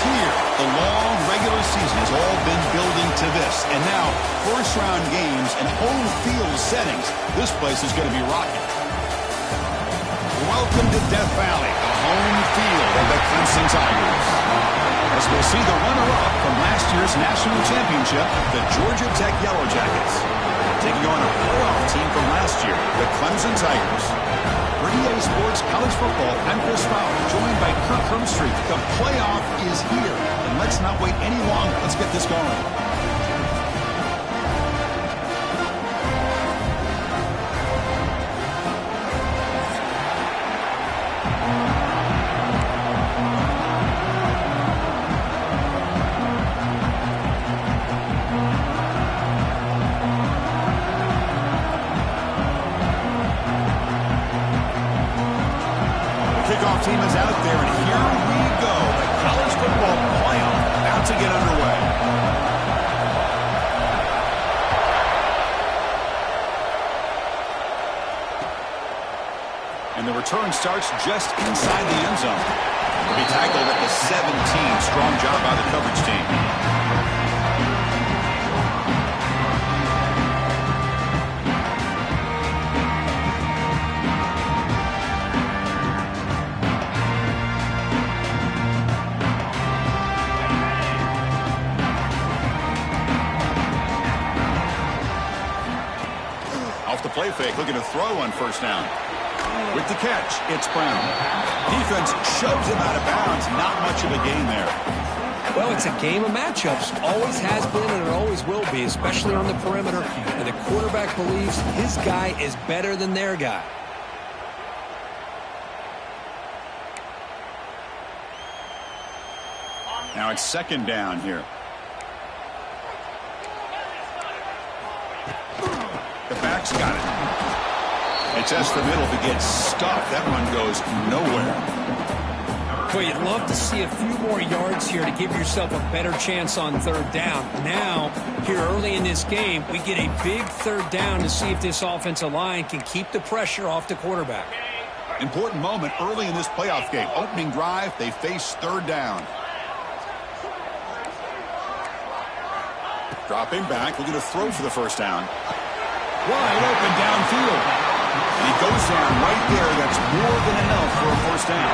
here. The long regular season has all been building to this. And now, first-round games and home field settings. This place is going to be rocking. Welcome to Death Valley, the home field of the Clemson Tigers. As we'll see the runner-up from last year's national championship, the Georgia Tech Yellow Jackets, taking on a playoff team from last year, the Clemson Tigers. For EA Sports College Football, I'm Chris Fowler, joined by Kirk Herbstreit. The playoff is here, and let's not wait any longer. Let's get this going. Team is out there, and here we go. The college football playoff about to get underway. And the return starts just inside the end zone. He'll be tackled at the 17. Strong job by the coverage team. Play fake, looking to throw on first down. With the catch, it's Brown. Defense shoves him out of bounds. Not much of a gain there. Well, it's a game of matchups. Always has been, and it always will be, especially on the perimeter. And the quarterback believes his guy is better than their guy. Now it's second down here. The back's got it. It's Esther Middle to get stuffed. That run goes nowhere. Well, you'd love to see a few more yards here to give yourself a better chance on third down. Now, here early in this game, we get a big third down to see if this offensive line can keep the pressure off the quarterback. Important moment early in this playoff game. Opening drive, they face third down. Dropping back, looking to throw for the first down. Wide open downfield. And he goes down right there. That's more than enough for a first down.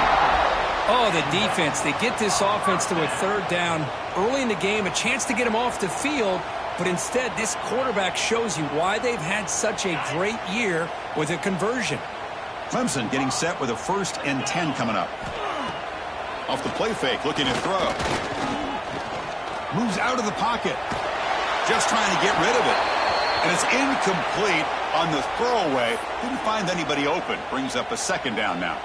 Oh, the defense. They get this offense to a third down early in the game, a chance to get him off the field. But instead, this quarterback shows you why they've had such a great year with a conversion. Clemson getting set with a 1st and 10 coming up. Off the play fake, looking to throw. Moves out of the pocket. Just trying to get rid of it. And it's incomplete on the throwaway. Didn't find anybody open. Brings up a second down now.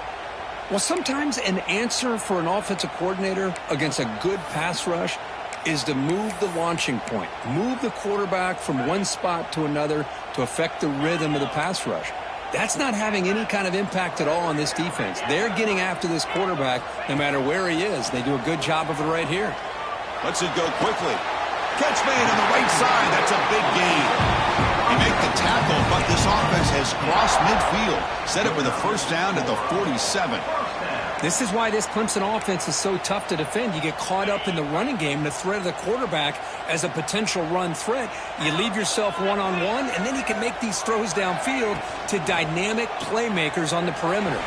Well, sometimes an answer for an offensive coordinator against a good pass rush is to move the launching point. Move the quarterback from one spot to another to affect the rhythm of the pass rush. That's not having any kind of impact at all on this defense. They're getting after this quarterback no matter where he is. They do a good job of it right here. Lets it go quickly. Catch made on the right side. That's a big gain. He make the tackle, but this offense has crossed midfield. Set it with a first down at the 47. This is why this Clemson offense is so tough to defend. You get caught up in the running game, the threat of the quarterback as a potential run threat. You leave yourself one-on-one, and then you can make these throws downfield to dynamic playmakers on the perimeter.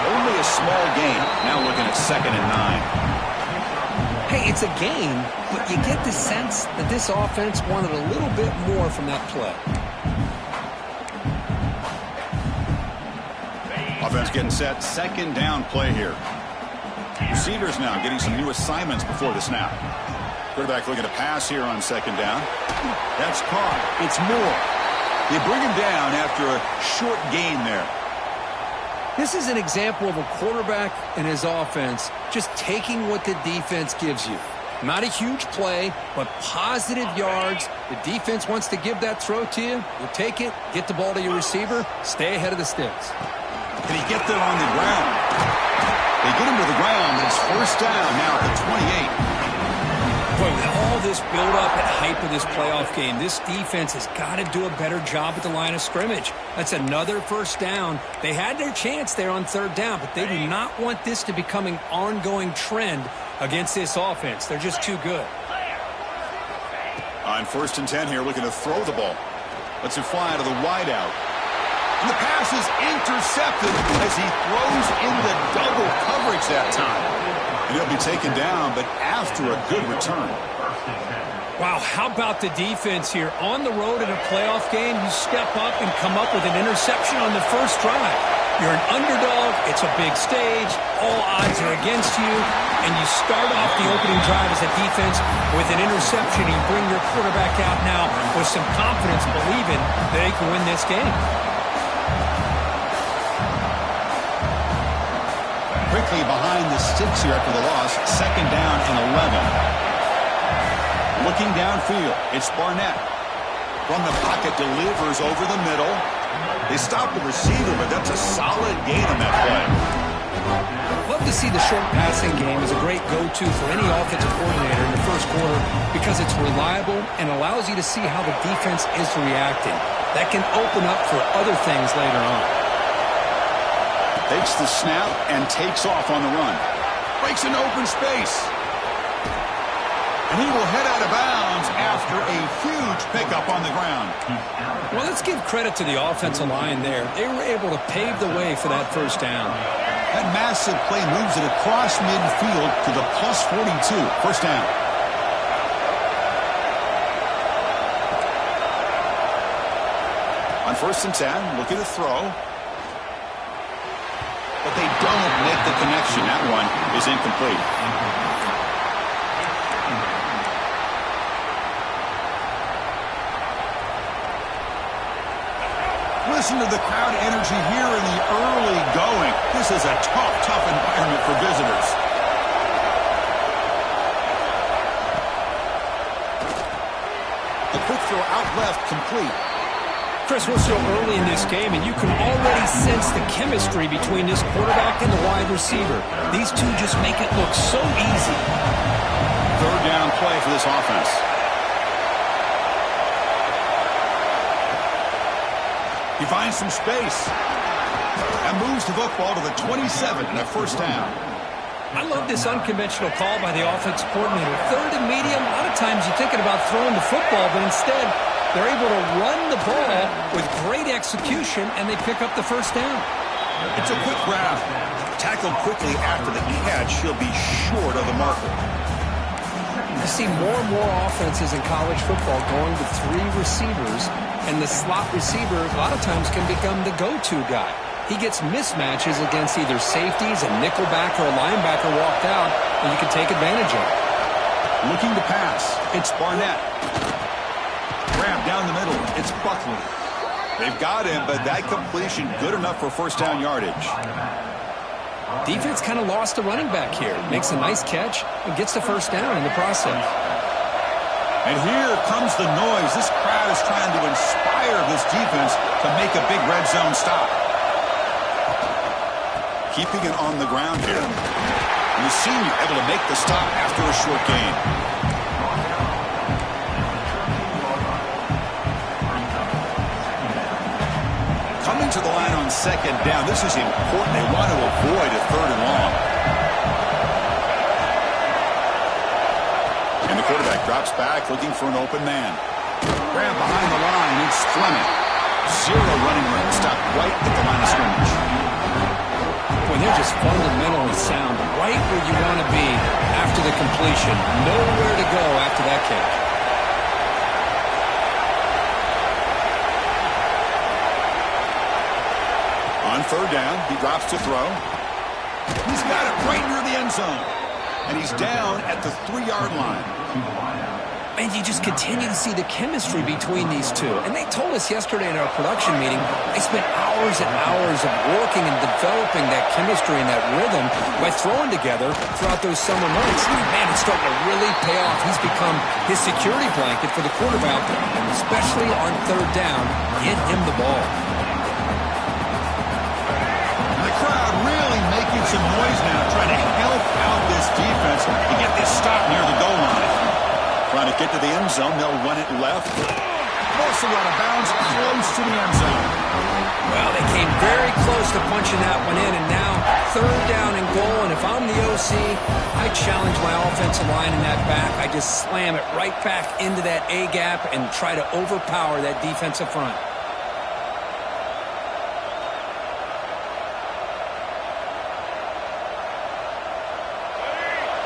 Only a small gain. Now looking at 2nd and 9. Hey, it's a game, but you get the sense that this offense wanted a little bit more from that play. Offense getting set. 2nd down play here. Receivers now getting some new assignments before the snap. Quarterback looking to pass here on 2nd down. That's caught. It's Moore. They bring him down after a short gain there. This is an example of a quarterback and his offense just taking what the defense gives you. Not a huge play, but positive yards. The defense wants to give that throw to you. You take it, get the ball to your receiver, stay ahead of the sticks. Can he get there on the ground? They get him to the ground, and it's first down now at the 28. Boy, with all this build-up and hype of this playoff game, this defense has got to do a better job at the line of scrimmage. That's another first down. They had their chance there on 3rd down, but they do not want this to become an ongoing trend against this offense. They're just too good. On 1st and 10 here, looking to throw the ball. Lets it fly to the wideout. And the pass is intercepted as he throws into double coverage that time. And he'll be taken down, but after a good return. Wow, how about the defense here? On the road in a playoff game, you step up and come up with an interception on the first drive. You're an underdog, it's a big stage, all odds are against you, and you start off the opening drive as a defense with an interception. You bring your quarterback out now with some confidence, believing that they can win this game. Quickly behind the sticks here after the loss, 2nd down and 11. Looking downfield, it's Barnett. From the pocket, delivers over the middle. They stop the receiver, but that's a solid gain on that play. Love to see the short passing game as a great go-to for any offensive coordinator in the first quarter because it's reliable and allows you to see how the defense is reacting. That can open up for other things later on. Takes the snap and takes off on the run. Breaks an open space. And he will head out of bounds after a huge pickup on the ground. Well, let's give credit to the offensive line there. They were able to pave the way for that first down. That massive play moves it across midfield to the +42. First down. On 1st and 10, looking to throw. But they don't make the connection. That one is incomplete. Listen to the crowd energy here in the early going. This is a tough environment for visitors. The quick throw out left, complete. Chris, we're so early in this game, and you can already sense the chemistry between this quarterback and the wide receiver. These two just make it look so easy. 3rd down play for this offense. He finds some space and moves the football to the 27 and a first down. I love this unconventional call by the offensive coordinator. 3rd and medium, a lot of times you're thinking about throwing the football, but instead they're able to run the ball with great execution, and they pick up the first down. It's a quick grab. Tackled quickly after the catch. He'll be short of the marker. I see more and more offenses in college football going to 3 receivers, and the slot receiver a lot of times can become the go-to guy. He gets mismatches against either safeties, a nickelback, or a linebacker walked out, and you can take advantage of it. Looking to pass. It's Barnett. Grab down the middle. It's Buckley. They've got him, but that completion good enough for first down yardage. Defense kind of lost a running back here. Makes a nice catch and gets the first down in the process. And here comes the noise. This crowd is trying to inspire this defense to make a big red zone stop. Keeping it on the ground here. And the senior able to make the stop after a short gain. Coming to the line on 2nd down. This is important. They want to avoid a 3rd and long. And the quarterback drops back looking for an open man. Grab behind the line. It's Fleming. 0 running room. Stop right at the line of scrimmage. When they're just fundamentally sound, right where you want to be after the completion. Nowhere to go after that catch. On 3rd down, he drops to throw. He's got it right near the end zone. And he's down at the 3-yard line. And you just continue to see the chemistry between these two. And they told us yesterday in our production meeting, they spent hours and hours of working and developing that chemistry and that rhythm by throwing together throughout those summer months. Man, it's starting to really pay off. He's become his security blanket for the quarterback, and especially on 3rd down, get him the ball. Making some noise now, trying to help out this defense to get this stop near the goal line. Trying to get to the end zone, they'll run it left. Also out of bounds, close to the end zone. Well, they came very close to punching that one in, and now 3rd down and goal, and if I'm the OC, I challenge my offensive line in that back. I just slam it right back into that A gap and try to overpower that defensive front.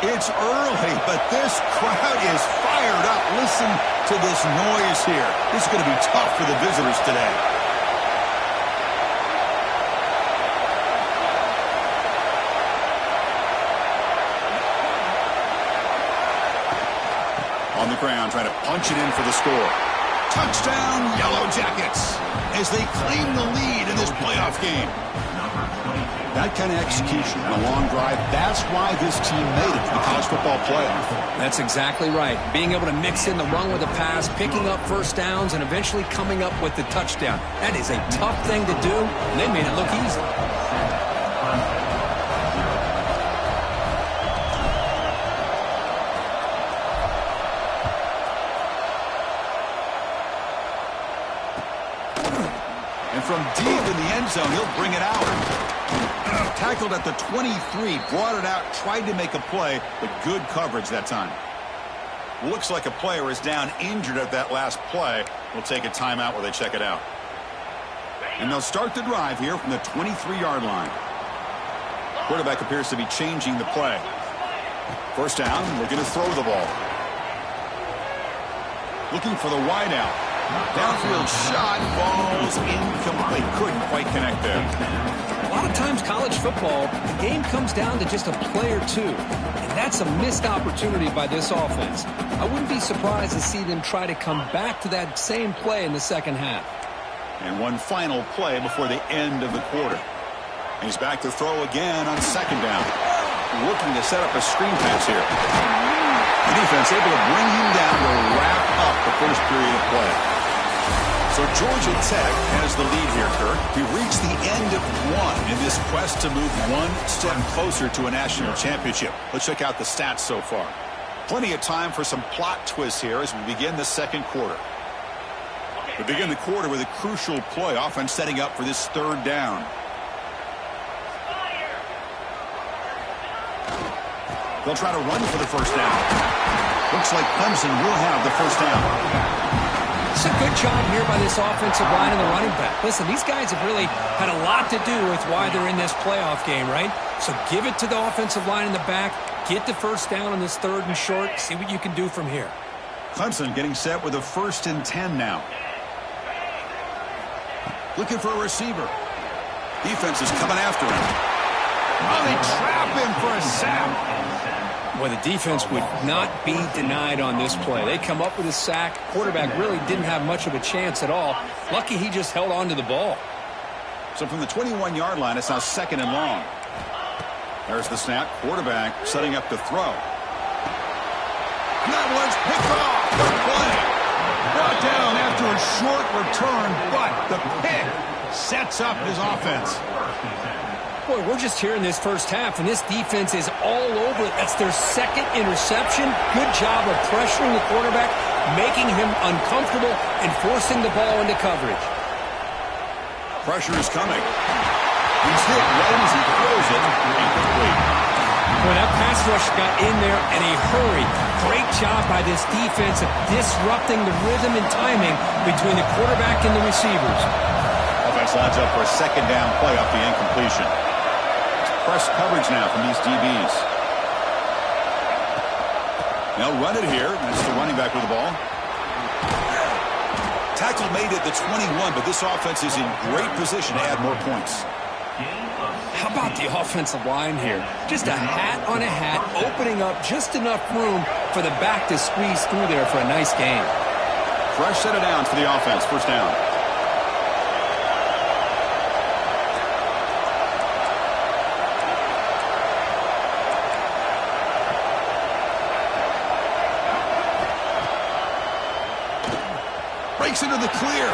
It's early, but this crowd is fired up. Listen to this noise here. This is going to be tough for the visitors today. On the ground, trying to punch it in for the score. Touchdown, Yellow Jackets, as they claim the lead in this playoff game. That kind of execution and a long drive, that's why this team made it to the college football playoff. That's exactly right. Being able to mix in the run with the pass, picking up first downs, and eventually coming up with the touchdown. That is a tough thing to do, and they made it look easy. And from deep in the end zone, he'll bring it out. Tackled at the 23, brought it out, tried to make a play, but good coverage that time. Looks like a player is down injured at that last play. We'll take a timeout while they check it out. And they'll start the drive here from the 23-yard line. Quarterback appears to be changing the play. First down, looking to throw the ball. Looking for the wideout. Downfield shot, falls incomplete. Couldn't quite connect there. A lot of times college football, the game comes down to just a play or two. And that's a missed opportunity by this offense. I wouldn't be surprised to see them try to come back to that same play in the second half. And one final play before the end of the quarter. He's back to throw again on second down. Looking to set up a screen pass here. The defense able to bring him down to wrap up the first period of play. So Georgia Tech has the lead here, Kirk. We reached the end of one in this quest to move one step closer to a national championship. Let's check out the stats so far. Plenty of time for some plot twists here as we begin the second quarter. We begin the quarter with a crucial play, offense setting up for this third down. They'll try to run for the first down. Looks like Clemson will have the first down. It's a good job here by this offensive line and the running back. Listen, these guys have really had a lot to do with why they're in this playoff game, right? So give it to the offensive line in the back. Get the first down on this third and short. See what you can do from here. Clemson getting set with a 1st and 10 now. Looking for a receiver. Defense is coming after him. Oh, they trap him for a sack. Well, the defense would not be denied on this play. They come up with a sack. Quarterback really didn't have much of a chance at all. Lucky he just held on to the ball. So from the 21-yard line, it's now second and long. There's the snap. Quarterback setting up to throw. And that one's picked off. The play brought down after a short return, but the pick sets up his offense. Boy, we're just here in this first half, and this defense is all over it. That's their second interception. Good job of pressuring the quarterback, making him uncomfortable, and forcing the ball into coverage. Pressure is coming. He's hit right as he throws it. Incomplete. Boy, that pass rush got in there in a hurry. Great job by this defense of disrupting the rhythm and timing between the quarterback and the receivers. Offense lines up for a second down play off the incompletion. Press coverage now from these DBs. They'll run it here. That's the running back with the ball. Tackle made at the 21, but this offense is in great position to add more points. How about the offensive line here? Just a hat on a hat, opening up just enough room for the back to squeeze through there for a nice gain. Fresh set of downs for the offense. First down. Breaks into the clear.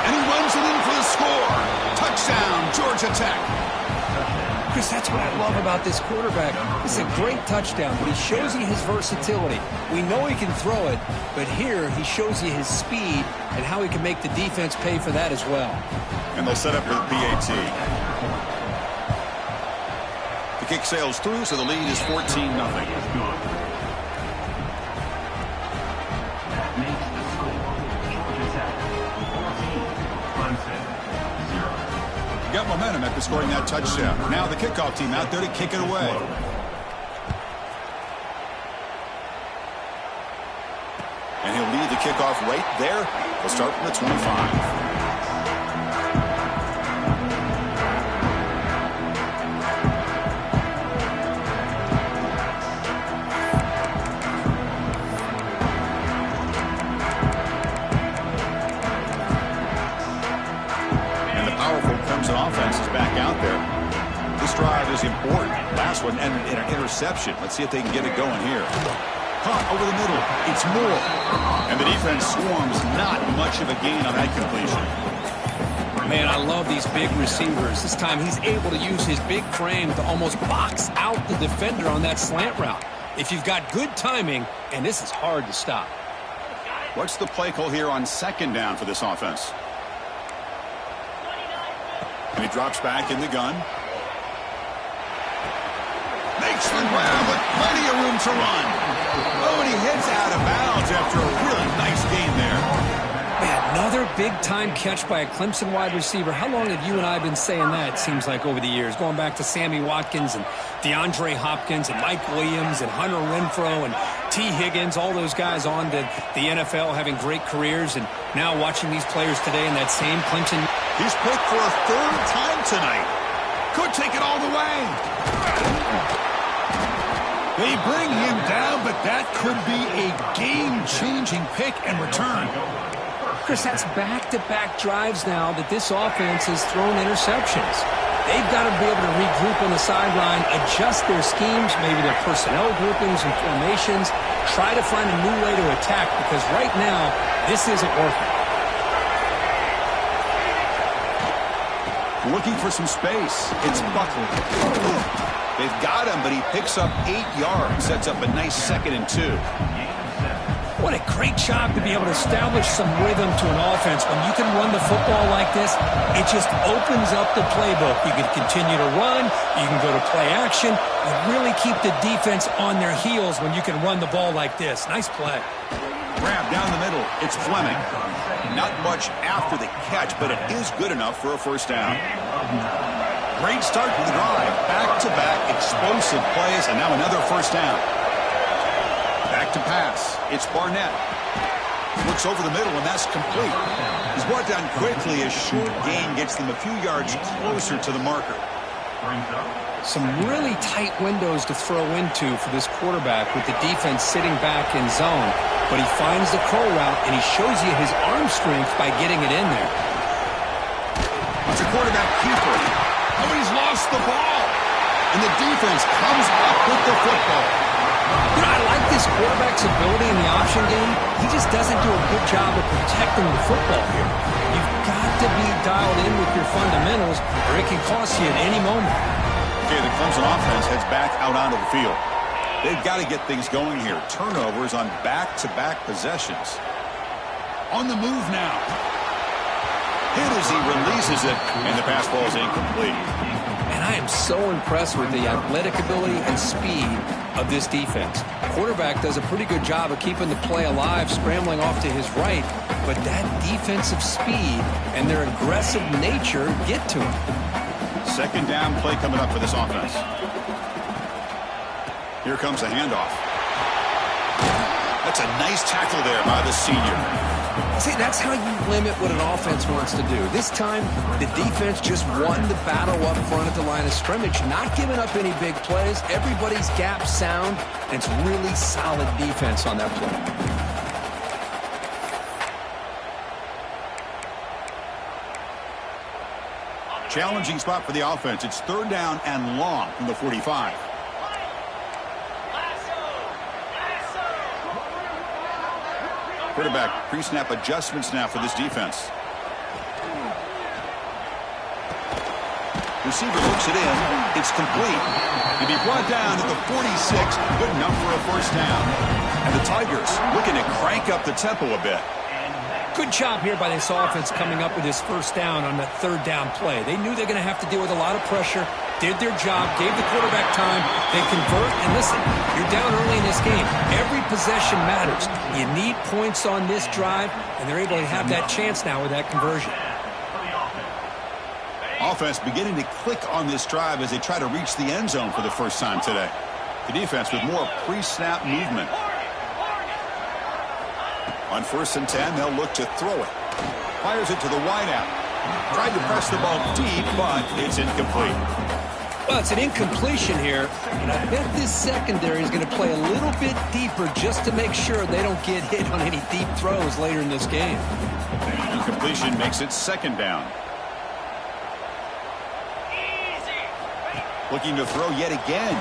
And he runs it in for the score. Touchdown, Georgia Tech. Chris, that's what I love about this quarterback. It's a great touchdown, but he shows you his versatility. We know he can throw it, but here he shows you his speed and how he can make the defense pay for that as well. And they'll set up with PAT. kick sails through, so the lead is 14-0. Got momentum after scoring that touchdown. Now the kickoff team out there to kick it away. And he'll lead the kickoff right there. He'll start from the 25. Offense is back out there. This drive is important. Last one and an interception. Let's see if they can get it going here. Caught over the middle. It's Moore. And the defense swarms. Not much of a gain on that completion. Man, I love these big receivers. This time he's able to use his big frame to almost box out the defender on that slant route. If you've got good timing, and this is hard to stop. What's the play call here on second down for this offense? And he drops back in the gun. Makes the grab with plenty of room to run. Oh, and he heads out of bounds after a really nice gain there. Man, another big-time catch by a Clemson wide receiver. How long have you and I been saying that, it seems like, over the years? Going back to Sammy Watkins and DeAndre Hopkins and Mike Williams and Hunter Renfrow and T. Higgins, all those guys on to the NFL having great careers, and now watching these players today in that same Clemson. He's picked for a third time tonight. Could take it all the way. They bring him down, but that could be a game-changing pick and return. Chris, that's back-to-back drives now that this offense has thrown interceptions. They've got to be able to regroup on the sideline, adjust their schemes, maybe their personnel groupings and formations, try to find a new way to attack, because right now, this isn't working. Looking for some space. It's Buckley. They've got him, but he picks up 8 yards. Sets up a nice 2nd and 2. What a great job to be able to establish some rhythm to an offense. When you can run the football like this, it just opens up the playbook. You can continue to run. You can go to play action. You really keep the defense on their heels when you can run the ball like this. Nice play. Grab down the middle. It's Fleming. Not much after the catch, but it is good enough for a first down. Great start to the drive. Back-to-back explosive plays, and now another first down. Back to pass. It's Barnett. Looks over the middle, and that's complete. He's brought down quickly as short gain gets them a few yards closer to the marker. Some really tight windows to throw into for this quarterback with the defense sitting back in zone. But he finds the curl route, and he shows you his arm strength by getting it in there. It's a quarterback keeper. Oh, he's lost the ball. And the defense comes up with the football. You know, I like this quarterback's ability in the option game. He just doesn't do a good job of protecting the football here. You've got to be dialed in with your fundamentals, or it can cost you at any moment. Okay, the Clemson offense heads back out onto the field. They've got to get things going here. Turnovers on back-to-back possessions. On the move now. Hit as he releases it, and the pass ball is incomplete. And I am so impressed with the athletic ability and speed of this defense. Quarterback does a pretty good job of keeping the play alive, scrambling off to his right, but that defensive speed and their aggressive nature get to him. Second down play coming up for this offense. Here comes a handoff. That's a nice tackle there by the senior. See, that's how you limit what an offense wants to do. This time, the defense just won the battle up front at the line of scrimmage, not giving up any big plays. Everybody's gap sound, and it's really solid defense on that play. Challenging spot for the offense. It's third down and long from the 45. Quarterback pre-snap adjustments now for this defense. Receiver looks it in. It's complete. To be brought down at the 46, good enough for a first down. And the Tigers looking to crank up the tempo a bit. Good job here by this offense coming up with this first down on that third down play. They knew they're going to have to deal with a lot of pressure, did their job, gave the quarterback time. They convert, and listen, you're down early in this game. Every possession matters. You need points on this drive, and they're able to have that chance now with that conversion. Offense beginning to click on this drive as they try to reach the end zone for the first time today. The defense with more pre-snap movement. On 1st and 10, they'll look to throw it. Fires it to the wideout. Tried to press the ball deep, but it's incomplete. Well, it's an incompletion here, and I bet this secondary is going to play a little bit deeper just to make sure they don't get hit on any deep throws later in this game. Incompletion makes it 2nd down. Looking to throw yet again.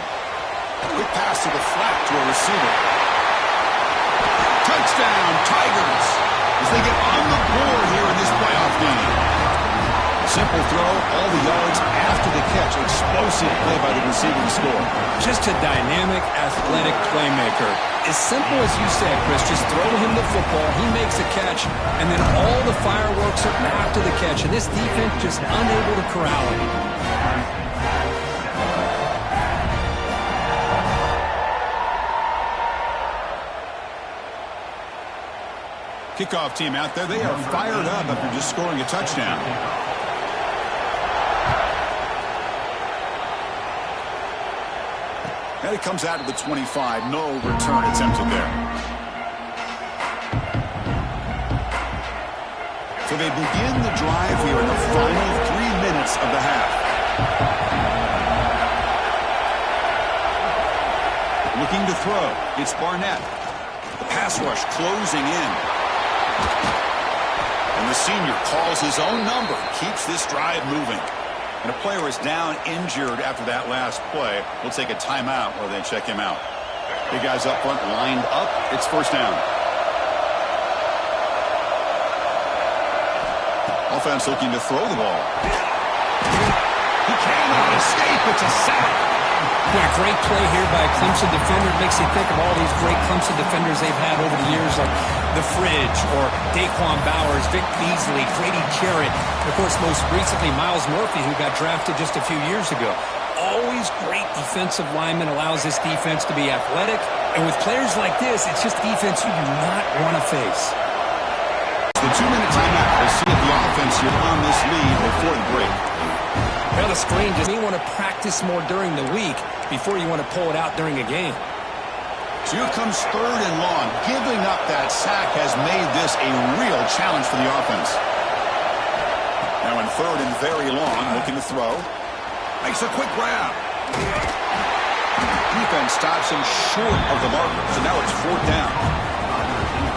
Quick pass to the flat to a receiver. Touchdown, Tigers, as they get on the board here in this playoff game. Simple throw, all the yards after the catch. Explosive play by the receiver to score. Just a dynamic, athletic playmaker. As simple as you said, Chris, just throw him the football, he makes a catch, and then all the fireworks are after the catch. And this defense just unable to corral him. Kickoff team out there. They are fired up after just scoring a touchdown. And it comes out of the 25. No return attempted there. So they begin the drive here in the final 3 minutes of the half. Looking to throw. It's Barnett. The pass rush closing in. And the senior calls his own number, keeps this drive moving. And a player is down injured after that last play. We'll take a timeout while they check him out. Big guys up front lined up. It's 1st down. Offense looking to throw the ball. He cannot escape. It's a sack. Yeah, great play here by a Clemson defender. It makes you think of all these great Clemson defenders they've had over the years, like The Fridge or Daquan Bowers, Vic Beasley, Grady Jarrett. Of course, most recently, Miles Murphy, who got drafted just a few years ago. Always great defensive lineman, allows this defense to be athletic. And with players like this, it's just defense you do not want to face. The 2-minute timeout. We'll see if the offense here on this lead before the break. Well, the screen just you want to practice more during the week before you want to pull it out during a game. So here comes 3rd and long. Giving up that sack has made this a real challenge for the offense. Now in 3rd and very long, looking to throw. Makes a quick grab. Defense stops him short of the marker, so now it's 4th down.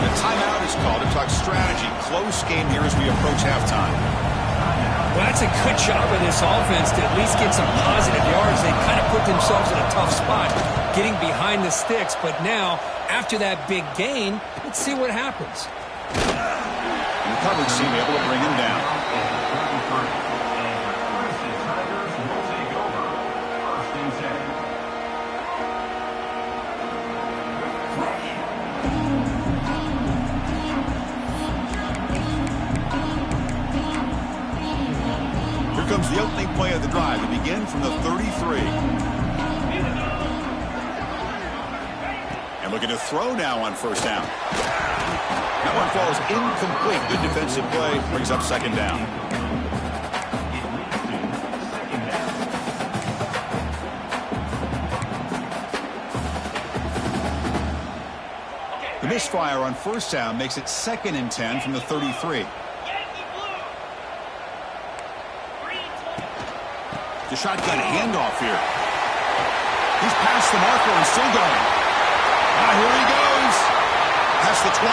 The timeout is called to talk strategy. Close game here as we approach halftime. Well, that's a good job of this offense to at least get some positive yards. They kind of put themselves in a tough spot getting behind the sticks. But now, after that big gain, let's see what happens. And the coverage team able to bring him down. Comes the opening play of the drive to begin from the 33. And looking to throw now on 1st down. That one falls incomplete. Good defensive play brings up 2nd down. The misfire on 1st down makes it 2nd and 10 from the 33. The shotgun handoff here. He's past the marker and still going. Now here he goes. Past the 20.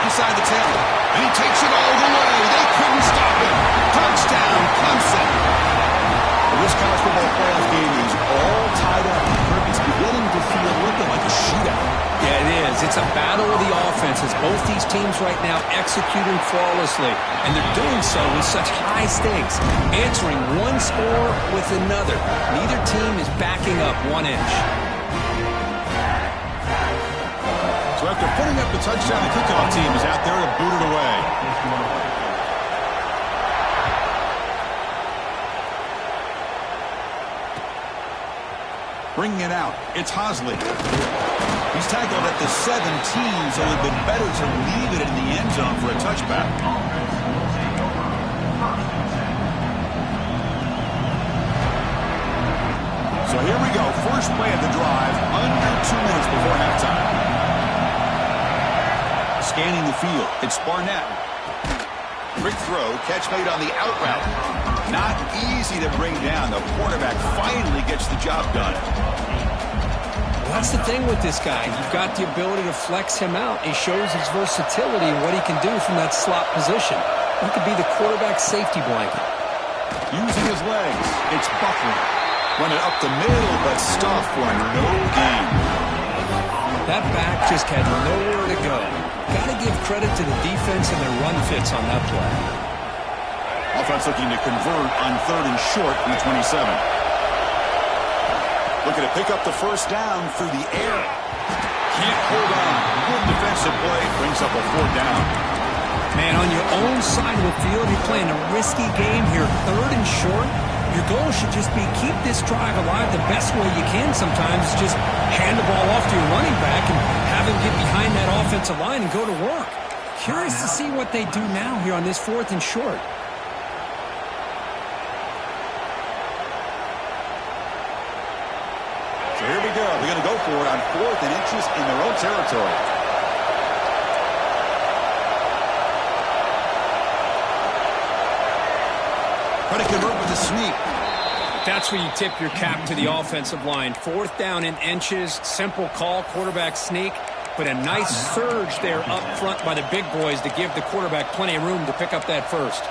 Inside the 10. And he takes it all the way. They couldn't stop him. Touchdown, Clemson. Well, this college football playoff game is all tied up. Kirk, it's beginning to feel looking like a shootout. Yeah, it is. It's a battle of the offenses. Both these teams right now executing flawlessly, and they're doing so with such high stakes, answering one score with another. Neither team is backing up 1 inch. So after putting up the touchdown, the kickoff team is out there to boot it away. Bringing it out, it's Hosley. He's tackled at the 17, so it would have been better to leave it in the end zone for a touchback. So here we go, first play of the drive, under 2 minutes before halftime. Scanning the field, it's Barnett. Quick throw, catch made on the out route. Not easy to bring down. The quarterback finally gets the job done. Well, that's the thing with this guy. You've got the ability to flex him out. He shows his versatility and what he can do from that slot position. He could be the quarterback's safety blanket. Using his legs, it's Buckley. Run it up the middle, but stuff for no gain. That back just had nowhere to go. Got to give credit to the defense and their run fits on that play. Offense looking to convert on 3rd and short from the 27. Looking to pick up the first down through the air. Can't hold on. Good defensive play. Brings up a 4th down. Man, on your own side of the field, you're playing a risky game here. 3rd and short. Your goal should just be keep this drive alive the best way you can sometimes. Just hand the ball off to your running back and have him get behind that offensive line and go to work. Curious to see what they do now here on this 4th and short. So here we go. They're going to go for it on 4th and inches in their own territory. Try to convert with a sneak. That's where you tip your cap to the offensive line. 4th down in inches, simple call, quarterback sneak, but a nice surge there up front by the big boys to give the quarterback plenty of room to pick up that first.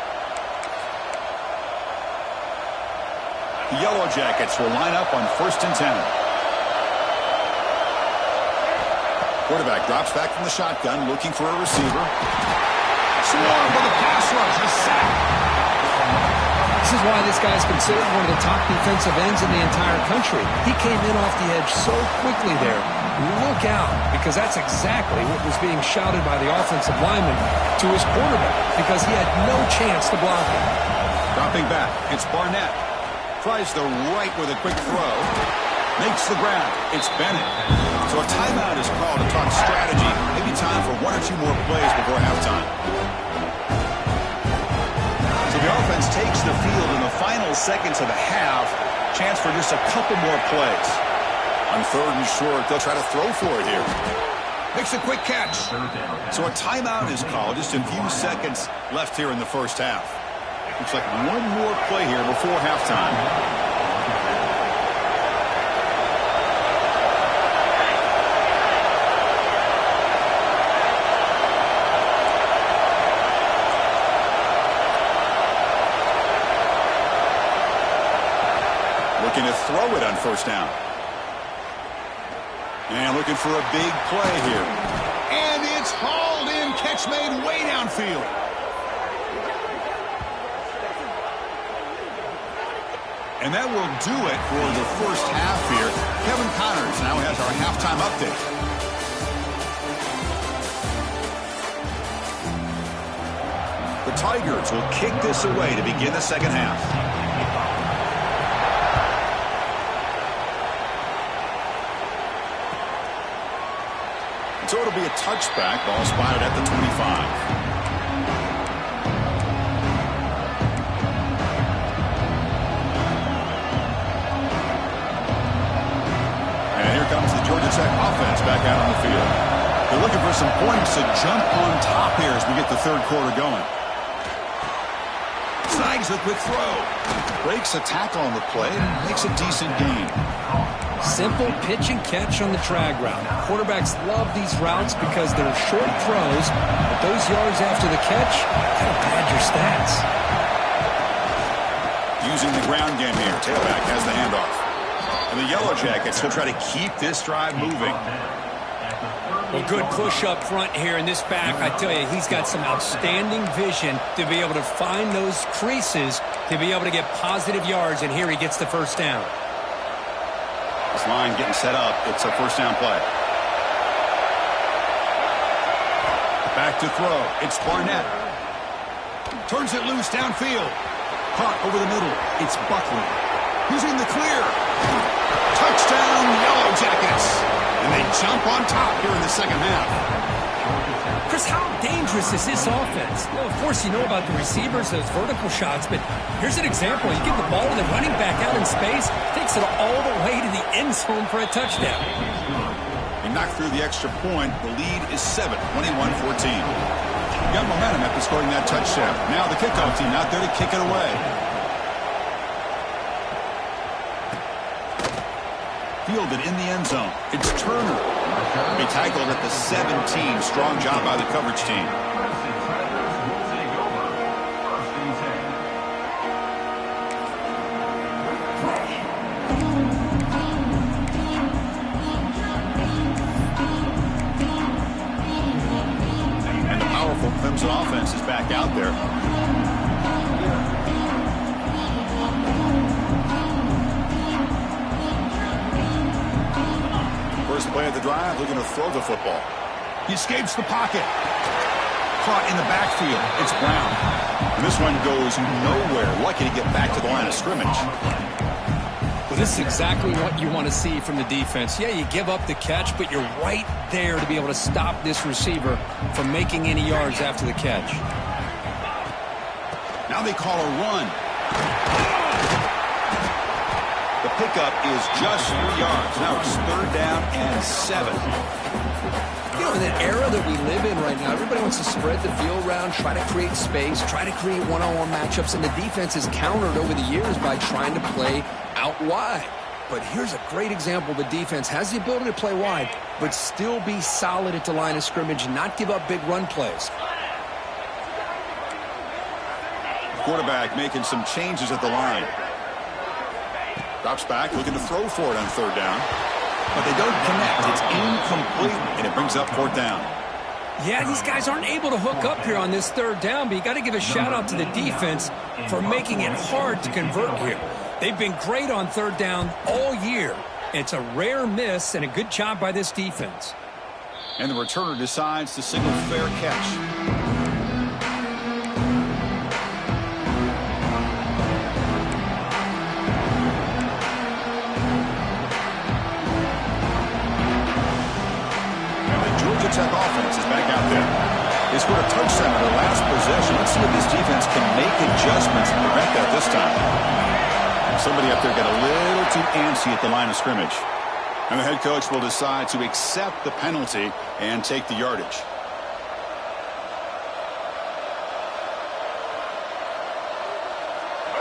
The Yellow Jackets will line up on 1st and 10. Quarterback drops back from the shotgun, looking for a receiver. Swarm with a pass rush, a sack. This is why this guy's considered one of the top defensive ends in the entire country. He came in off the edge so quickly there. Look out, because that's exactly what was being shouted by the offensive lineman to his quarterback, because he had no chance to block him. Dropping back, it's Barnett. Tries the right with a quick throw. Makes the grab. It's Bennett. So a timeout is called to talk strategy. Maybe time for 1 or 2 more plays before halftime. So the offense takes the field in the final seconds of the half. Chance for just a couple more plays. On 3rd and short, they'll try to throw for it here. Makes a quick catch. So a timeout is called. Just a few seconds left here in the first half. Looks like one more play here before halftime. Looking to throw it on 1st down. And looking for a big play here. And it's hauled in. Catch made way downfield. And that will do it for the first half here. Kevin Connors now has our halftime update. The Tigers will kick this away to begin the second half. So it'll be a touchback. Ball spotted at the 25. And here comes the Georgia Tech offense back out on the field. They're looking for some points to jump on top here as we get the 3rd quarter going. Snigs a quick throw. Breaks a tackle on the play and makes a decent gain. Simple pitch and catch on the drag route. Quarterbacks love these routes because they're short throws, but those yards after the catch, that'll pad your stats. Using the ground game here. Tailback has the handoff. And the Yellow Jackets will try to keep this drive moving. Well, good push up front here in this back. I tell you, he's got some outstanding vision to be able to find those creases, to be able to get positive yards, and here he gets the first down. This line getting set up. It's a 1st down play. Back to throw. It's Barnett. Turns it loose downfield. Caught over the middle. It's Buckley. Using the clear. Touchdown, second half. Chris, how dangerous is this offense? Well, of course, you know about the receivers, those vertical shots, but here's an example. You give the ball to the running back out in space, takes it all the way to the end zone for a touchdown. He knocked through the extra point. The lead is 7, 21-14. Got momentum after scoring that touchdown. Now the kickoff team out there to kick it away. Fielded in the end zone. It's Turner. He tackled at the 17. Strong job by the coverage team. And the powerful Clemson offense is back out there. First play of the drive, looking to throw the football. He escapes the pocket. Caught in the backfield. It's Brown. And this one goes nowhere. Lucky to get back to the line of scrimmage. Well, this is exactly what you want to see from the defense. Yeah, you give up the catch, but you're right there to be able to stop this receiver from making any yards after the catch. Now they call a run. The pickup is just 3 yards. Now it's 3rd down and 7. You know, in the era that we live in right now, everybody wants to spread the field around, try to create space, try to create one-on-one matchups, and the defense is countered over the years by trying to play out wide. But here's a great example. The defense has the ability to play wide, but still be solid at the line of scrimmage and not give up big run plays. Quarterback making some changes at the line. Drops back, looking to throw for it on 3rd down. But they don't connect. It's incomplete, and it brings up 4th down. Yeah, these guys aren't able to hook up here on this 3rd down, but you got to give a shout-out to the defense for making it hard to convert here. They've been great on 3rd down all year. It's a rare miss and a good job by this defense. And the returner decides to single fair catch. Tech offense is back out there. They scored a touchdown on their last possession. Let's see if this defense can make adjustments and prevent that this time. Somebody up there got a little too antsy at the line of scrimmage. And the head coach will decide to accept the penalty and take the yardage.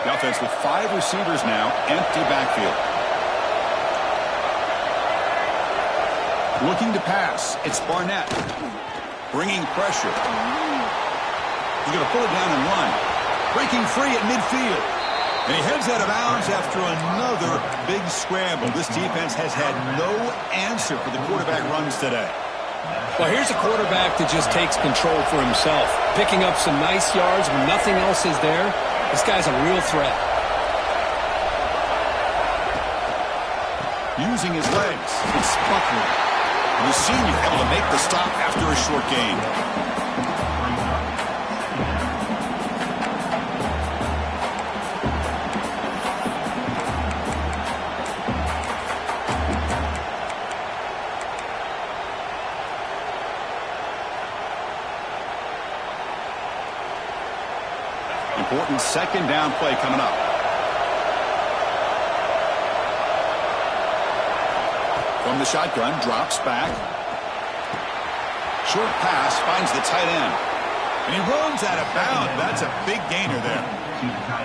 The offense with 5 receivers now, empty backfield. Looking to pass. It's Barnett. Bringing pressure. He's going to pull it down and run. Breaking free at midfield. And he heads out of bounds after another big scramble. This defense has had no answer for the quarterback runs today. Well, here's a quarterback that just takes control for himself. Picking up some nice yards when nothing else is there. This guy's a real threat. Using his legs. It's Buckley. The senior able to make the stop after a short gain. Important 2nd down play coming up. From the shotgun, drops back. Short pass, finds the tight end. And he runs out of bounds. That's a big gainer there.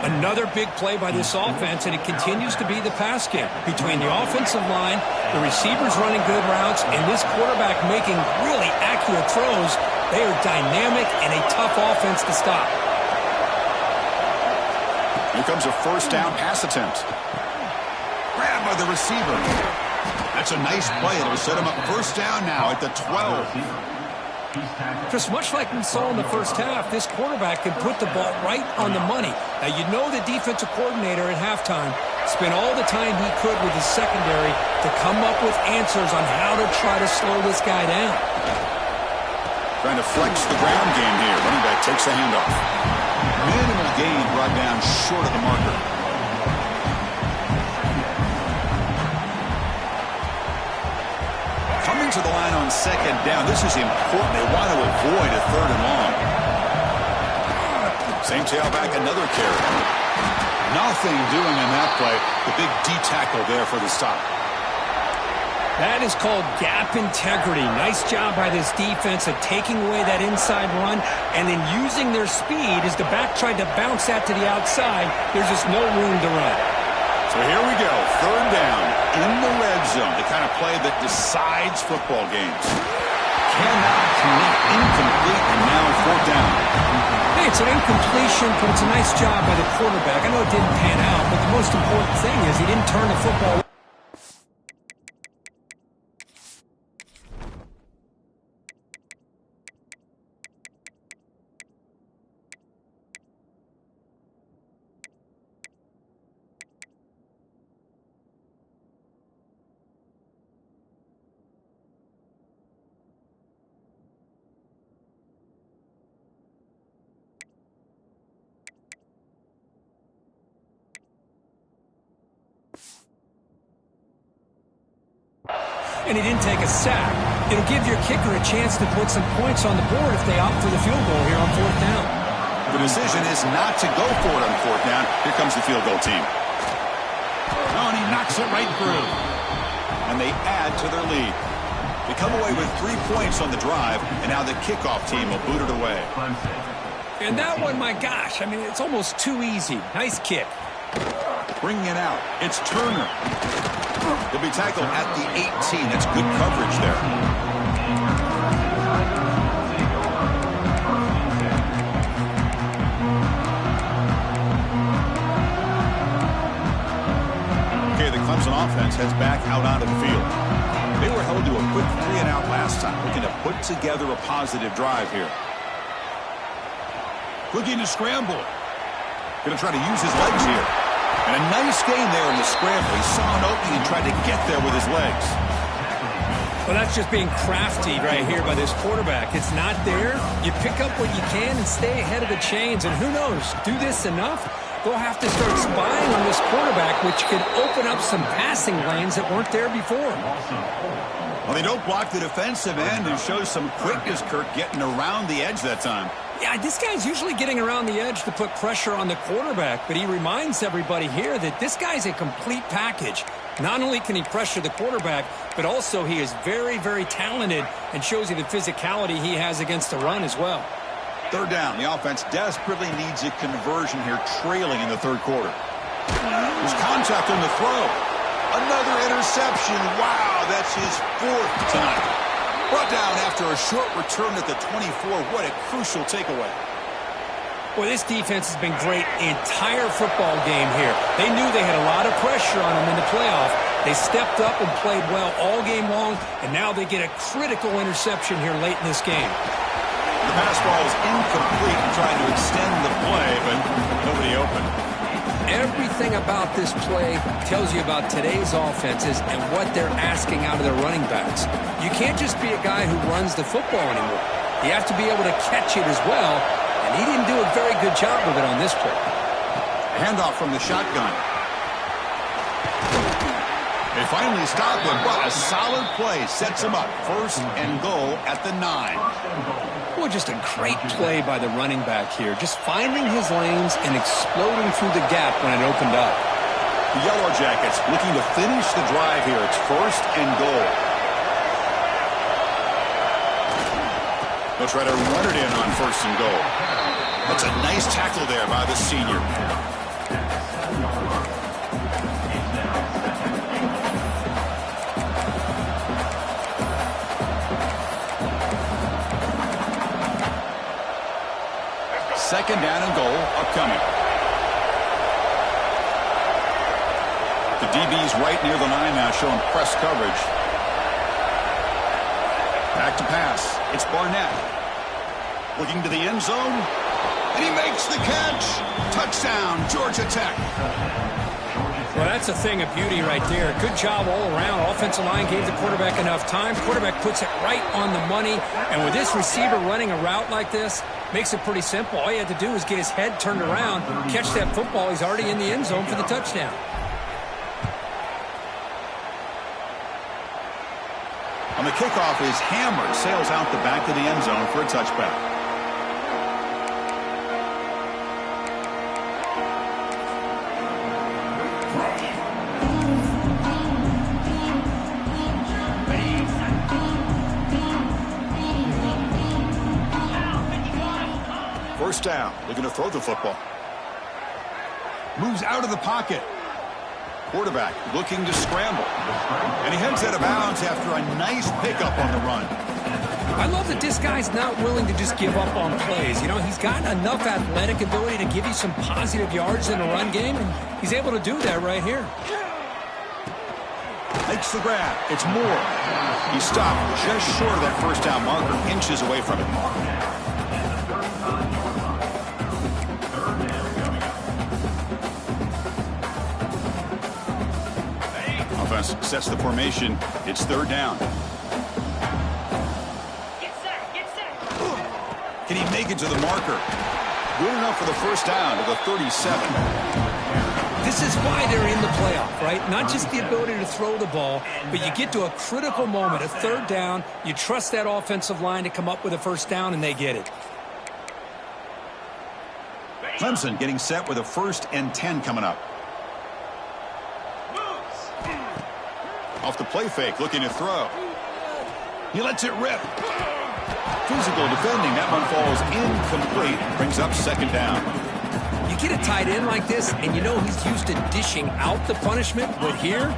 Another big play by this offense, and it continues to be the pass game. Between the offensive line, the receivers running good routes, and this quarterback making really accurate throws, they are dynamic and a tough offense to stop. Here comes a 1st down pass attempt. Grabbed by the receiver. That's a nice play. It'll set him up 1st down now at the 12. Just much like we saw in the first half, this quarterback can put the ball right on the money. Now, you know the defensive coordinator at halftime spent all the time he could with his secondary to come up with answers on how to try to slow this guy down. Trying to flex the ground game here. Running back takes the handoff. Minimal gain brought down short of the marker. Returning to the line on second down. This is important. They want to avoid a 3rd and long. Same tailback, another carry. Nothing doing in that play. The big D tackle there for the stop. That is called gap integrity. Nice job by this defense of taking away that inside run and then using their speed as the back tried to bounce that to the outside. There's just no room to run. So here we go. 3rd down in the red zone. The kind of play that decides football games. Cannot connect, incomplete, and now 4th down. Hey, it's an incompletion, but it's a nice job by the quarterback. I know it didn't pan out, but the most important thing is he didn't turn the football. And he didn't take a sack. It'll give your kicker a chance to put some points on the board if they opt for the field goal here on 4th down. The decision is not to go for it on 4th down. Here comes the field goal team. Oh, and he knocks it right through. And they add to their lead. They come away with 3 points on the drive, and now the kickoff team will boot it away. And that one, my gosh, I mean, it's almost too easy. Nice kick. Bringing it out, it's Turner. He'll be tackled at the 18. That's good coverage there. Okay, the Clemson offense heads back out onto the field. They were held to a quick 3-and-out last time, looking to put together a positive drive here. Looking to scramble. Going to try to use his legs here. And a nice gain there in the scramble. He saw an opening and tried to get there with his legs. Well, that's just being crafty right here by this quarterback. It's not there. You pick up what you can and stay ahead of the chains. And who knows, do this enough, they'll have to start spying on this quarterback, which could open up some passing lanes that weren't there before. Well, they don't block the defensive end and show some quickness, Kirk, getting around the edge that time. Yeah, this guy's usually getting around the edge to put pressure on the quarterback, but he reminds everybody here that this guy's a complete package. Not only can he pressure the quarterback, but also he is very, very talented and shows you the physicality he has against the run as well. 3rd down. The offense desperately needs a conversion here, trailing in the 3rd quarter. There's contact on the throw. Another interception. Wow, that's his 4th tonight. Brought down after a short return at the 24. What a crucial takeaway. Well, this defense has been great the entire football game here. They knew they had a lot of pressure on them in the playoff. They stepped up and played well all game long, and now they get a critical interception here late in this game. The pass ball is incomplete and trying to extend the play, but nobody open. Everything about this play tells you about today's offenses and what they're asking out of their running backs. You can't just be a guy who runs the football anymore. You have to be able to catch it as well, and he didn't do a very good job of it on this play. Handoff from the shotgun. They finally stop him, but a solid play sets him up. 1st and goal at the 9. Well, just a great play by the running back here. Just finding his lanes and exploding through the gap when it opened up. The Yellow Jackets looking to finish the drive here. It's 1st and goal. They'll try to run it in on 1st and goal. That's a nice tackle there by the senior. Second down and goal upcoming. The DB's right near the line now, showing press coverage. Back to pass. It's Barnett. Looking to the end zone. And he makes the catch. Touchdown, Georgia Tech. Well, that's a thing of beauty right there. Good job all around. Offensive line gave the quarterback enough time. Quarterback puts it right on the money. And with this receiver running a route like this, makes it pretty simple. All you have to do is get his head turned around, catch that football. He's already in the end zone for the touchdown. On the kickoff, his hammer sails out the back of the end zone for a touchback. First down, looking to throw the football. Moves out of the pocket. Quarterback looking to scramble. And he heads out of bounds after a nice pickup on the run. I love that this guy's not willing to just give up on plays. You know, he's got enough athletic ability to give you some positive yards in the run game, and he's able to do that right here. Makes the grab. It's Moore. He stopped just short of that first down marker, inches away from it. Offense sets the formation. It's third down. Can he make it to the marker? Good enough for the first down to the 37. This is why they're in the playoff, right? Not just the ability to throw the ball, but you get to a critical moment, a third down. You trust that offensive line to come up with a first down, and they get it. Clemson getting set with a 1st and 10 coming up. Off the play fake, looking to throw. He lets it rip. Physical defending. That one falls incomplete. Brings up second down. You get a tight end like this, and you know he's used to dishing out the punishment, but here,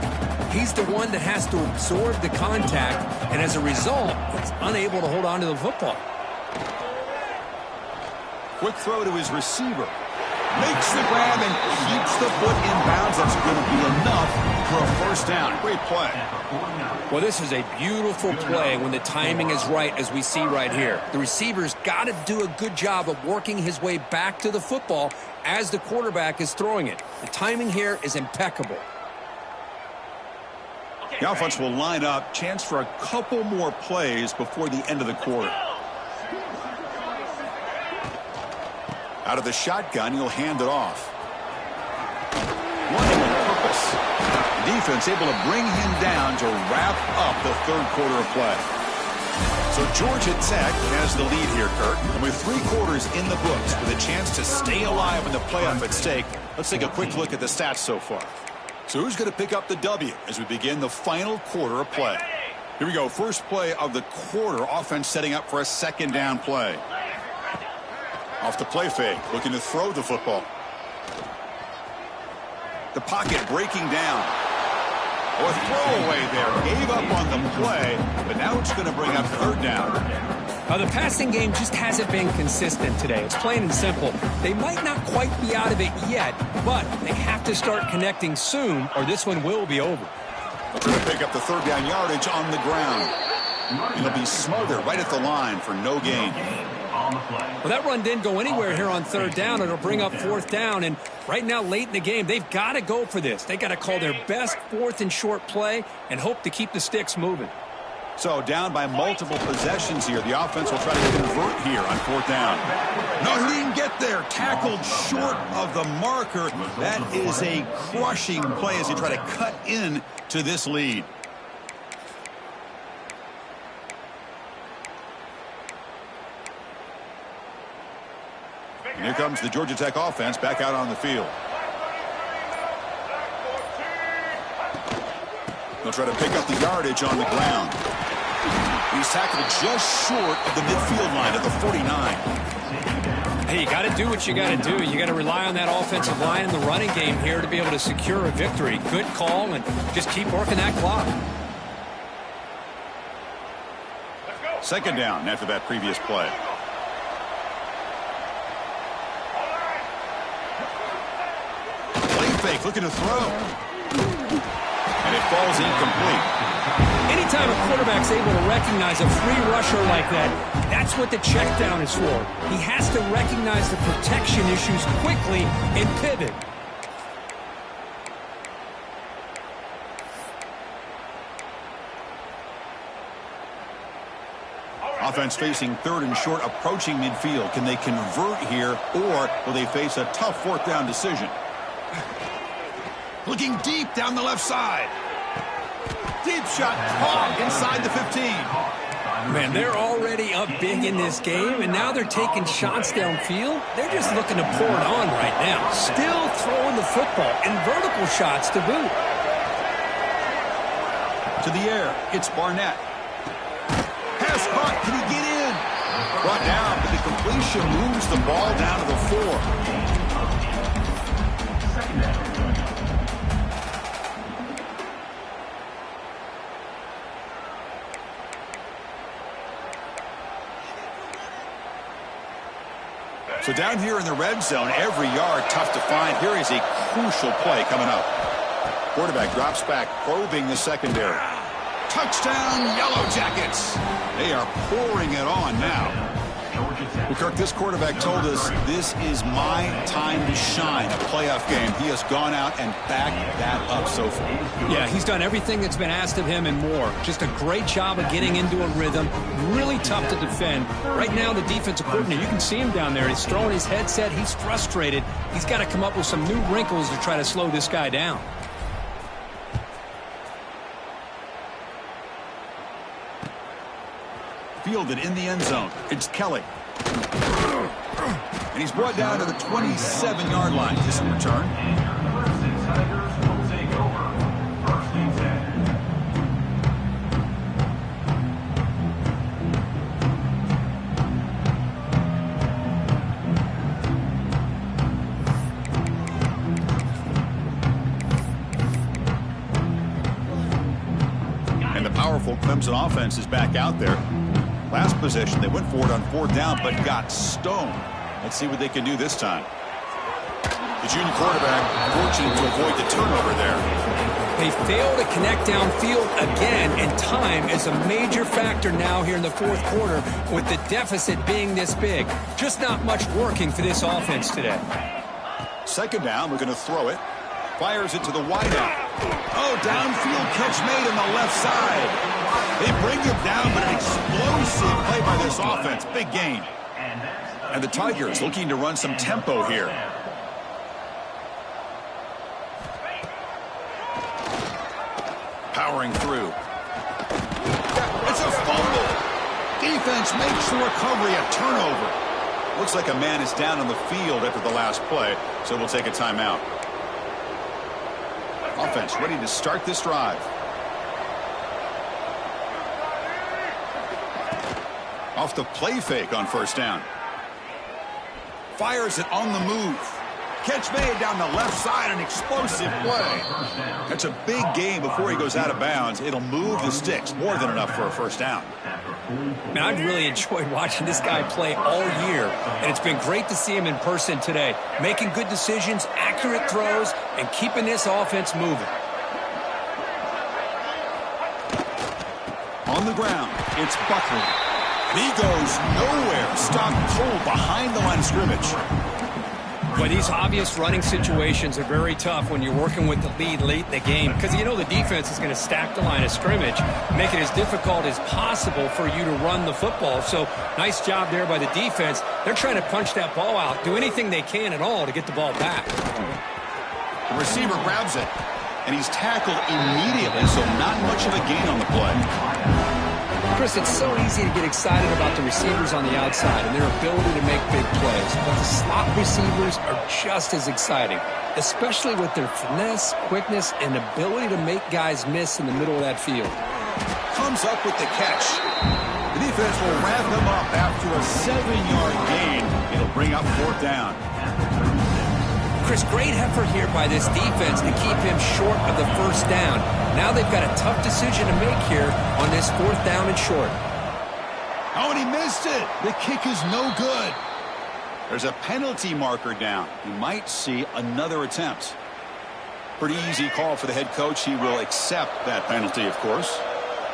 he's the one that has to absorb the contact, and as a result, he's unable to hold on to the football. Quick throw to his receiver. Makes the grab and keeps the foot in bounds. That's going to be enough for a first down. Great play. Well, this is a beautiful play when the timing is right, as we see right here. The receiver's got to do a good job of working his way back to the football as the quarterback is throwing it. The timing here is impeccable. The offense will line up. Chance for a couple more plays before the end of the quarter. Out of the shotgun, he'll hand it off. Running with purpose. The defense able to bring him down to wrap up the third quarter of play. So Georgia Tech has the lead here, Kurt. And with 3 quarters in the books, with a chance to stay alive in the playoff at stake, let's take a quick look at the stats so far. So who's going to pick up the W as we begin the final quarter of play? Here we go. First play of the quarter. Offense setting up for a second down play. Off the play fake, looking to throw the football. The pocket breaking down. Oh, a throwaway there. Gave up on the play, but now it's going to bring up third down. The passing game just hasn't been consistent today. It's plain and simple. They might not quite be out of it yet, but they have to start connecting soon, or this one will be over. They're going to pick up the third down yardage on the ground. It'll be smothered right at the line for no gain. Well, that run didn't go anywhere here on third down. It'll bring up fourth down, and right now, late in the game, they've got to go for this. They've got to call their best fourth and short play and hope to keep the sticks moving. So down by multiple possessions here. The offense will try to convert here on fourth down. No, he didn't get there. Tackled short of the marker. That is a crushing play as they try to cut in to this lead. And here comes the Georgia Tech offense back out on the field. They'll try to pick up the yardage on the ground. He's tackled just short of the midfield line at the 49. Hey, you got to do what you got to do. You got to rely on that offensive line in the running game here to be able to secure a victory. Good call, and just keep working that clock. Second down after that previous play. Fake, looking to throw. And it falls incomplete. Anytime a quarterback's able to recognize a free rusher like that, that's what the check down is for. He has to recognize the protection issues quickly and pivot. Offense facing third and short, approaching midfield. Can they convert here, or will they face a tough fourth down decision? Looking deep down the left side. Did Deep shot caught inside the 15. Man, they're already up big in this game, and now they're taking shots downfield. They're just looking to pour it on right now. Still throwing the football, and vertical shots to boot. To the air, it's Barnett. Pass caught, can he get in? Brought down, but the completion moves the ball down to the 4. So down here in the red zone, every yard tough to find. Here is a crucial play coming up. Quarterback drops back, probing the secondary. Touchdown, Yellow Jackets. They are pouring it on now. Kirk, this quarterback told us this is my time to shine, a playoff game. He has gone out and backed that up so far. Yeah, he's done everything that's been asked of him and more. Just a great job of getting into a rhythm. Really tough to defend. Right now, the defensive coordinator, you can see him down there. He's throwing his headset. He's frustrated. He's got to come up with some new wrinkles to try to slow this guy down. Fielded in the end zone. It's Kelly. And he's brought down to the 27-yard line. This in return. And the powerful Clemson offense is back out there. Last possession, they went for it on 4th down, but got stoned. Let's see what they can do this time. The junior quarterback fortunate to avoid the turnover there. They fail to connect downfield again, and time is a major factor now here in the 4th quarter with the deficit being this big. Just not much working for this offense today. 2nd down, we're going to throw it. Fires it to the wideout. Oh, downfield catch made on the left side. They bring him down, but an explosive play by this offense. Big gain. And the Tigers looking to run some tempo here. Powering through. It's a fumble. Defense makes the recovery a turnover. Looks like a man is down on the field after the last play, so we'll take a timeout. Offense ready to start this drive. Off the play fake on 1st down. Fires it on the move. Catch made down the left side, an explosive play. That's a big gain before he goes out of bounds. It'll move the sticks, more than enough for a 1st down. Man, I've really enjoyed watching this guy play all year, and it's been great to see him in person today, making good decisions, accurate throws, and keeping this offense moving. On the ground, it's Buckley. And he goes nowhere. Stopped cold behind the line of scrimmage. But these obvious running situations are very tough when you're working with the lead late in the game, because you know the defense is going to stack the line of scrimmage, make it as difficult as possible for you to run the football. So nice job there by the defense. They're trying to punch that ball out, do anything they can at all to get the ball back. The receiver grabs it, and he's tackled immediately, so not much of a gain on the play. Chris, it's so easy to get excited about the receivers on the outside and their ability to make big plays, but the slot receivers are just as exciting, especially with their finesse, quickness, and ability to make guys miss in the middle of that field. Comes up with the catch. The defense will wrap him up after a 7-yard gain. It'll bring up 4th down. Chris, great effort here by this defense to keep him short of the 1st down. Now they've got a tough decision to make here on this 4th down and short. Oh, and he missed it. The kick is no good. There's a penalty marker down. He might see another attempt. Pretty easy call for the head coach. He will accept that penalty, of course.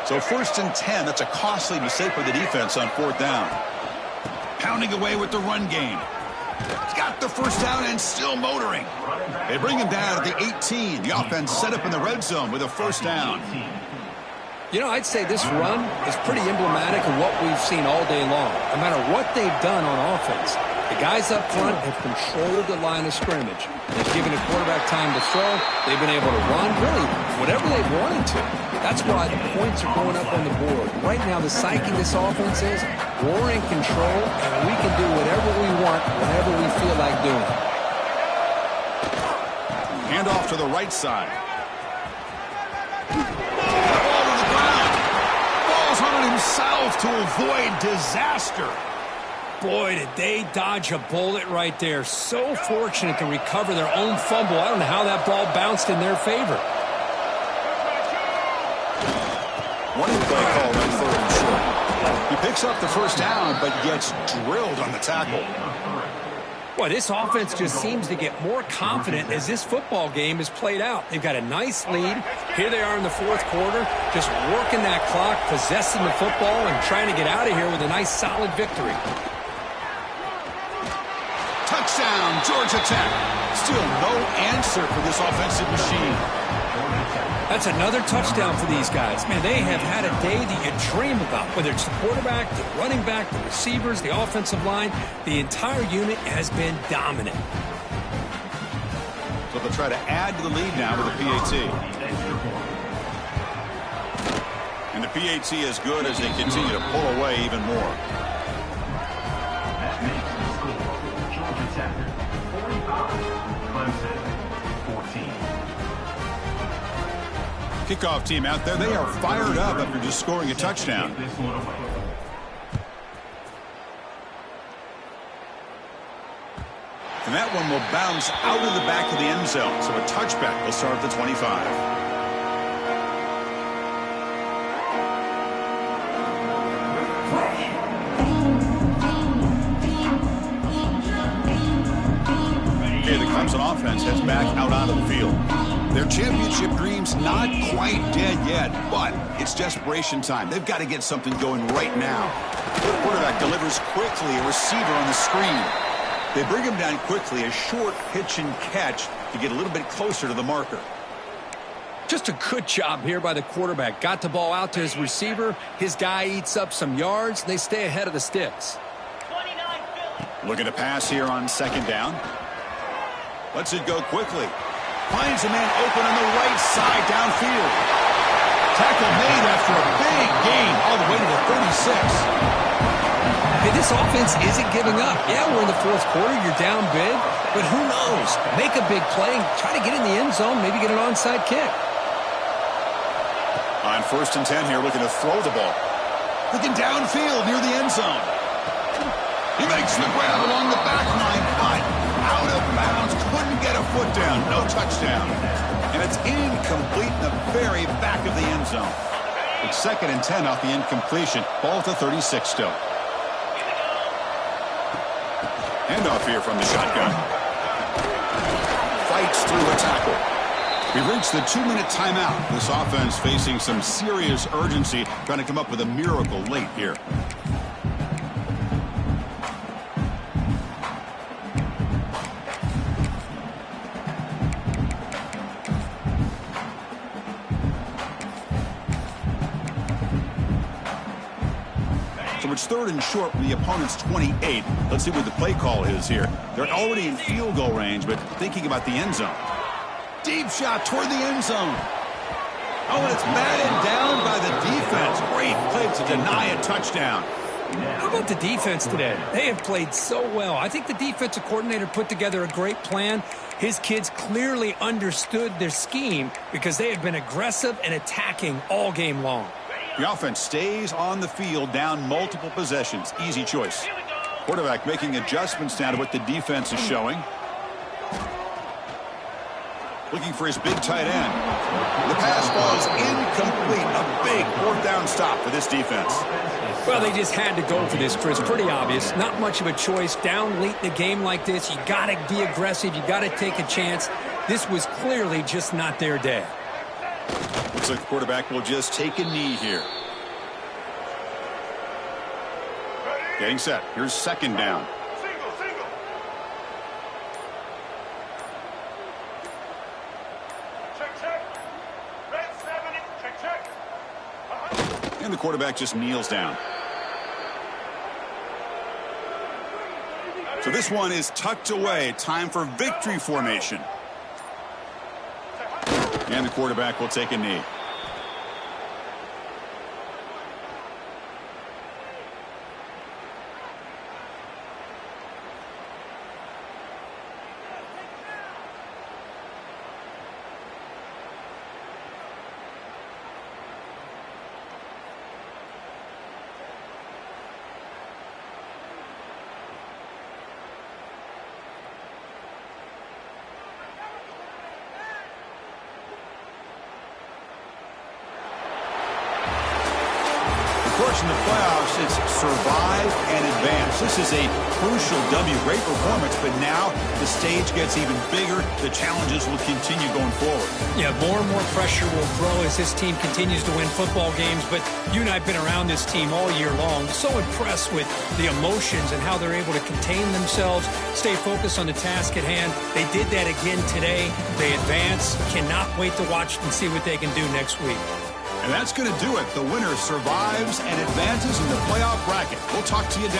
So 1st and 10. That's a costly mistake for the defense on 4th down. Pounding away with the run game. He's got the 1st down and still motoring. They bring him down at the 18. The offense set up in the red zone with a 1st down. You know, I'd say this run is pretty emblematic of what we've seen all day long. No matter what they've done on offense, The guys up front have controlled the line of scrimmage. They've given the quarterback time to throw. They've been able to run, really, whatever they wanted to. That's why the points are going up on the board. Right now, the psyche of this offense is we're in control, and we can do whatever we want whenever we feel like doing it. Hand off to the right side. Ball to the ground. Falls on it himself to avoid disaster. Boy, did they dodge a bullet right there. So fortunate to recover their own fumble. I don't know how that ball bounced in their favor. Running play call on 3rd and short. He picks up the first down, but gets drilled on the tackle. Boy, this offense just seems to get more confident as this football game is played out. They've got a nice lead. Here they are in the 4th quarter, just working that clock, possessing the football, and trying to get out of here with a nice, solid victory. Touchdown, Georgia Tech. Still no answer for this offensive machine. That's another touchdown for these guys. Man, they have had a day that you dream about, whether it's the quarterback, the running back, the receivers, the offensive line. The entire unit has been dominant. So they'll try to add to the lead now with the PAT. And the PAT is good as they continue to pull away even more. Kickoff team out there, they are fired up after just scoring a touchdown. And that one will bounce out of the back of the end zone, so a touchback will start at the 25. Okay, the Clemson offense heads back out onto the field. Their championship dreams not quite dead yet, but it's desperation time. They've got to get something going right now. The quarterback delivers quickly, a receiver on the screen. They bring him down quickly, a short pitch and catch to get a little bit closer to the marker. Just a good job here by the quarterback. Got the ball out to his receiver. His guy eats up some yards, and they stay ahead of the sticks. Looking to pass here on 2nd down. Lets it go quickly. Finds a man open on the right side downfield. Tackle made after a big gain all the way to the 36. Hey, this offense isn't giving up. Yeah, we're in the 4th quarter. You're down big. But who knows? Make a big play. Try to get in the end zone. Maybe get an onside kick. On 1st and 10 here, looking to throw the ball. Looking downfield near the end zone. He makes the grab along the back line. Cut. Out of bounds. Couldn't get a foot down. No touchdown. And it's incomplete in the very back of the end zone. It's 2nd and 10 off the incompletion. Ball to 36 still. Handoff here from the shotgun. Fights through a tackle. We reached the 2-minute timeout. This offense facing some serious urgency, trying to come up with a miracle late here. So it's 3rd and short from the opponent's 28. Let's see what the play call is here. They're already in field goal range, but thinking about the end zone. Deep shot toward the end zone. Oh, and it's batted down by the defense. Great play to deny a touchdown. How about the defense today? They have played so well. I think the defensive coordinator put together a great plan. His kids clearly understood their scheme because they have been aggressive and attacking all game long. The offense stays on the field down multiple possessions. Easy choice. Quarterback making adjustments now to what the defense is showing. Looking for his big tight end. The pass ball is incomplete. A big 4th down stop for this defense. Well, they just had to go for this, Chris. Pretty obvious. Not much of a choice. Down late in the game like this, you got to be aggressive. You got to take a chance. This was clearly just not their day. Looks like the quarterback will just take a knee here. Getting set. Here's 2nd down. And the quarterback just kneels down. So this one is tucked away. Time for victory formation. And the quarterback will take a knee. In the playoffs, it's survive and advance. This is a crucial W. Great performance, but now the stage gets even bigger. The challenges will continue going forward. Yeah, more and more pressure will grow as this team continues to win football games, but you and I have been around this team all year long. So impressed with the emotions and how they're able to contain themselves, stay focused on the task at hand. They did that again today. They advance. Cannot wait to watch and see what they can do next week. And that's going to do it. The winner survives and advances in the playoff bracket. We'll talk to you down.